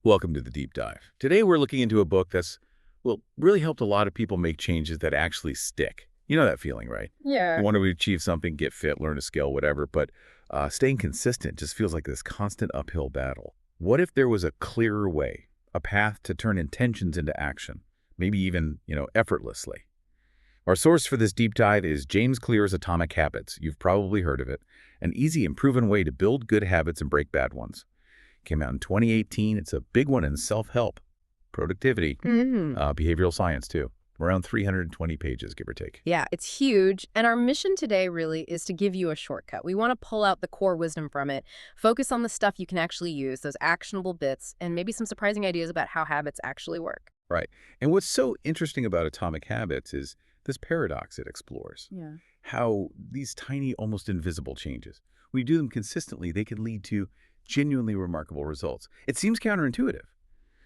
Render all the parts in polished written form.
Welcome to the Deep Dive. Today we're looking into a book that's, well, really helped a lot of people make changes that actually stick. You know that feeling, right? You Yeah. want to achieve something, get fit, learn a skill, whatever, but staying consistent just feels like this constant uphill battle. What if there was a clearer way, a path to turn intentions into action, maybe even, effortlessly? Our source for this deep dive is James Clear's Atomic Habits. You've probably heard of it. An easy and proven way to build good habits and break bad ones. Came out in 2018. It's a big one in self-help, productivity, behavioral science, too. Around 320 pages, give or take. Yeah, it's huge. And our mission today really is to give you a shortcut. We want to pull out the core wisdom from it, focus on the stuff you can actually use, those actionable bits, and maybe some surprising ideas about how habits actually work. Right. And what's so interesting about Atomic Habits is this paradox it explores. Yeah. How these tiny, almost invisible changes, when you do them consistently, they can lead to genuinely remarkable results. It seems counterintuitive.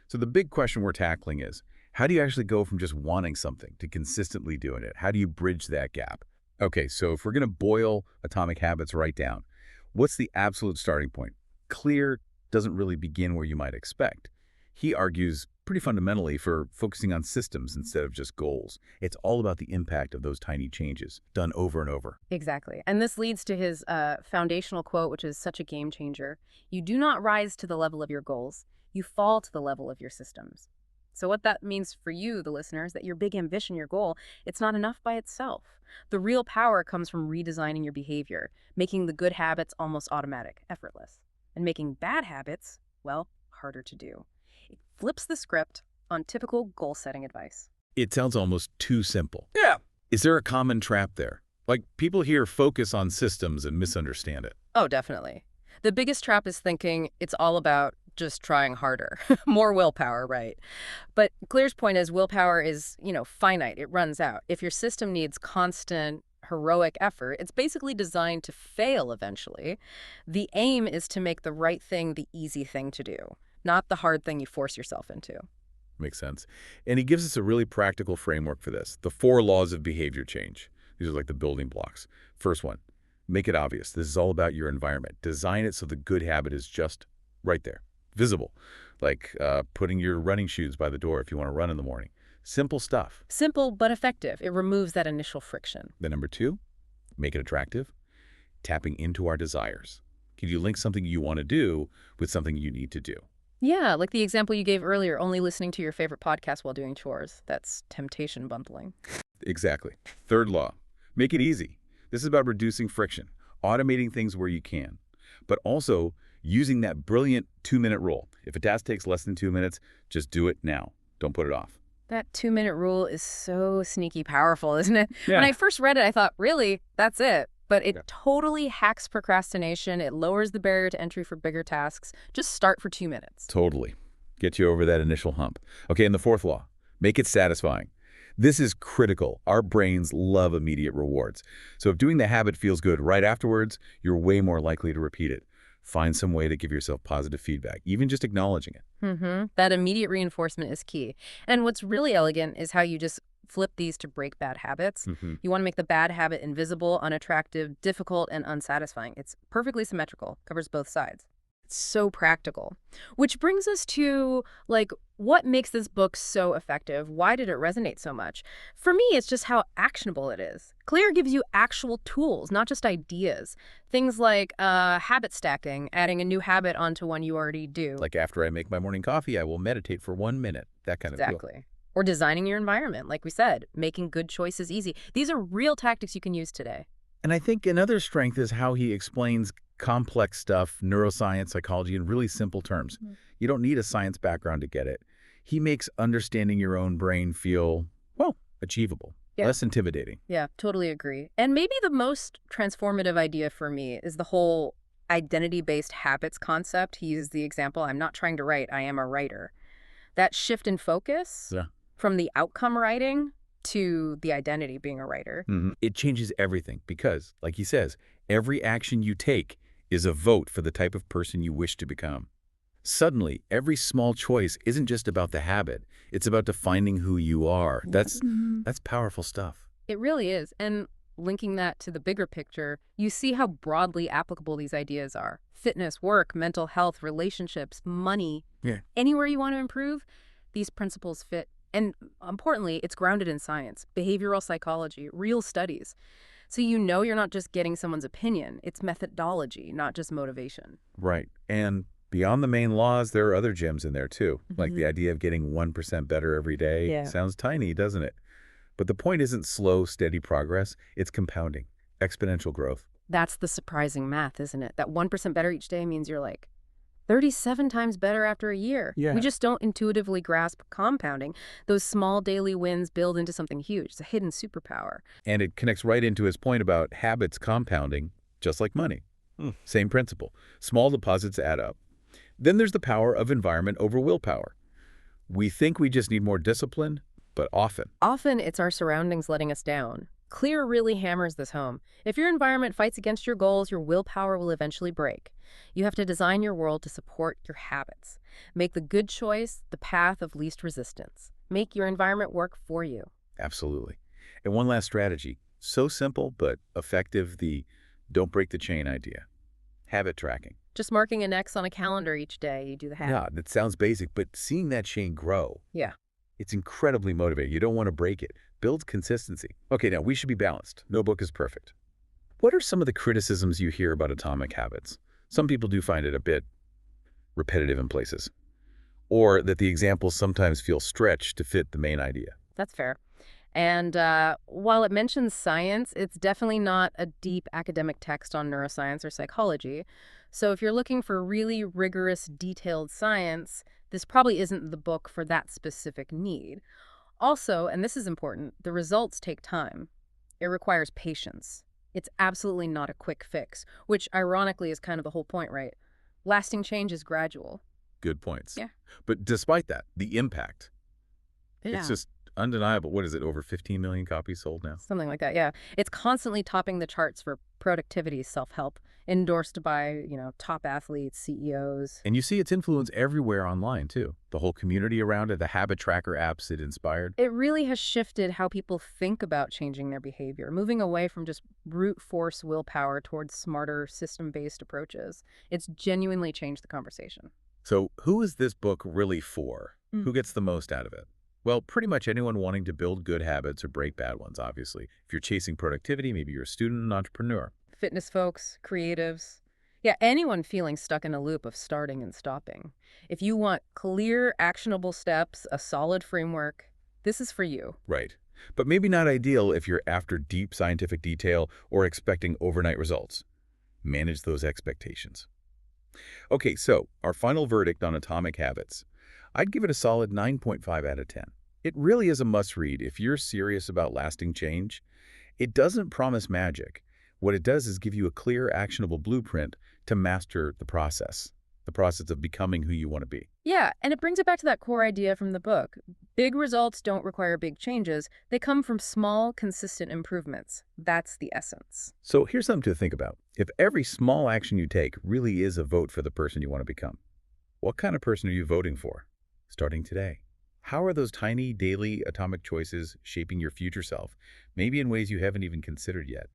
So the big question we're tackling is, how do you actually go from just wanting something to consistently doing it? How do you bridge that gap? Okay, so if we're going to boil Atomic Habits right down, what's the absolute starting point? Clear doesn't really begin where you might expect. He argues pretty fundamentally for focusing on systems instead of just goals. It's all about the impact of those tiny changes done over and over. Exactly. And this leads to his foundational quote, which is such a game changer. You do not rise to the level of your goals. You fall to the level of your systems. So what that means for you, the listeners, that your big ambition, your goal, it's not enough by itself. The real power comes from redesigning your behavior, making the good habits almost automatic, effortless, and making bad habits, well, harder to do. It flips the script on typical goal-setting advice. It sounds almost too simple. Yeah. Is there a common trap there? Like, people here focus on systems and misunderstand it. Oh, definitely. The biggest trap is thinking it's all about just trying harder. More willpower, right? But Clear's point is willpower is, finite. It runs out. If your system needs constant, heroic effort, it's basically designed to fail eventually. The aim is to make the right thing the easy thing to do, not the hard thing you force yourself into. Makes sense. And he gives us a really practical framework for this. The 4 laws of behavior change. These are like the building blocks. First one, make it obvious. This is all about your environment. Design it so the good habit is just right there, visible. Like putting your running shoes by the door if you want to run in the morning. Simple stuff. Simple but effective. It removes that initial friction. Then number 2, make it attractive. Tapping into our desires. Can you link something you want to do with something you need to do? Yeah, like the example you gave earlier, only listening to your favorite podcast while doing chores. That's temptation bundling. Exactly. Third law, make it easy. This is about reducing friction, automating things where you can, but also using that brilliant 2-minute rule. If a task takes less than 2 minutes, just do it now. Don't put it off. That 2-minute rule is so sneaky powerful, isn't it? Yeah. When I first read it, I thought, really? That's it? But it Yeah. totally hacks procrastination. It lowers the barrier to entry for bigger tasks. Just start for 2 minutes. Totally. Get you over that initial hump. Okay, and the 4th law, make it satisfying. This is critical. Our brains love immediate rewards. So if doing the habit feels good right afterwards, you're way more likely to repeat it. Find some way to give yourself positive feedback, even just acknowledging it. That immediate reinforcement is key. And what's really elegant is how you just flip these to break bad habits. You want to make the bad habit invisible, unattractive, difficult, and unsatisfying. It's perfectly symmetrical, covers both sides. It's so practical. Which brings us to, what makes this book so effective? Why did it resonate so much? For me, it's just how actionable it is. Clear gives you actual tools, not just ideas. Things like habit stacking, adding a new habit onto one you already do. Like after I make my morning coffee, I will meditate for 1 minute. That kind of deal. Exactly. Or designing your environment, like we said, making good choices easy. These are real tactics you can use today. And I think another strength is how he explains complex stuff, neuroscience, psychology, in really simple terms. You don't need a science background to get it. He makes understanding your own brain feel, well, achievable, Yeah. less intimidating. Yeah, totally agree. And maybe the most transformative idea for me is the whole identity-based habits concept. He used the example, I'm not trying to write, I am a writer. That shift in focus Yeah. from the outcome writing to the identity being a writer. It changes everything because, like he says, every action you take is a vote for the type of person you wish to become. Suddenly, every small choice isn't just about the habit. It's about defining who you are. That's powerful stuff. It really is. And linking that to the bigger picture, you see how broadly applicable these ideas are. Fitness, work, mental health, relationships, money, Yeah. anywhere you want to improve, these principles fit. And importantly, it's grounded in science, behavioral psychology, real studies. So you know you're not just getting someone's opinion, it's methodology, not just motivation. Right. And beyond the main laws, there are other gems in there too. Like the Mhm. idea of getting 1% better every day. Yeah. Sounds tiny, doesn't it? But the point isn't slow, steady progress. It's compounding, exponential growth. That's the surprising math, isn't it? That 1% better each day means you're like 37 times better after a year. We Yeah. just don't intuitively grasp compounding. Those small daily wins build into something huge. It's a hidden superpower. And it connects right into his point about habits compounding, just like money. Same principle. Small deposits add up. Then there's the power of environment over willpower. We think we just need more discipline, but often. Often it's our surroundings letting us down. Clear really hammers this home. If your environment fights against your goals, your willpower will eventually break. You have to design your world to support your habits. Make the good choice the path of least resistance. Make your environment work for you. Absolutely. And one last strategy. So simple, but effective, the don't break the chain idea. Habit tracking. Just marking an X on a calendar each day, you do the habit. Yeah, that sounds basic, but seeing that chain grow, Yeah. it's incredibly motivating. You don't want to break it. Build consistency. Okay, now we should be balanced. No book is perfect. What are some of the criticisms you hear about atomic habits? Some people do find it a bit repetitive in places, or that the examples sometimes feel stretched to fit the main idea. That's fair. And while it mentions science, it's definitely not a deep academic text on neuroscience or psychology. So if you're looking for really rigorous, detailed science, this probably isn't the book for that specific need. Also, and this is important, the results take time. It requires patience. It's absolutely not a quick fix, which ironically is kind of the whole point, right? Lasting change is gradual. Good points. Yeah. But despite that, the impact, Yeah. it's just undeniable. What is it, over 15 million copies sold now? Something like that, yeah. It's constantly topping the charts for productivity self-help, endorsed by, top athletes, CEOs. And you see its influence everywhere online, too. The whole community around it, the habit tracker apps it inspired. It really has shifted how people think about changing their behavior, moving away from just brute force willpower towards smarter, system-based approaches. It's genuinely changed the conversation. So who is this book really for? Who gets the most out of it? Well, pretty much anyone wanting to build good habits or break bad ones, obviously. If you're chasing productivity, maybe you're a student, an entrepreneur. Fitness folks, creatives. Yeah, anyone feeling stuck in a loop of starting and stopping. If you want clear, actionable steps, a solid framework, this is for you. Right. But maybe not ideal if you're after deep scientific detail or expecting overnight results. Manage those expectations. Okay, so our final verdict on Atomic Habits. I'd give it a solid 9.5 out of 10. It really is a must-read if you're serious about lasting change. It doesn't promise magic. What it does is give you a clear, actionable blueprint to master the process of becoming who you want to be. Yeah, and it brings it back to that core idea from the book. Big results don't require big changes. They come from small, consistent improvements. That's the essence. So here's something to think about. If every small action you take really is a vote for the person you want to become, what kind of person are you voting for? Starting today. How are those tiny, daily, atomic choices shaping your future self, maybe in ways you haven't even considered yet?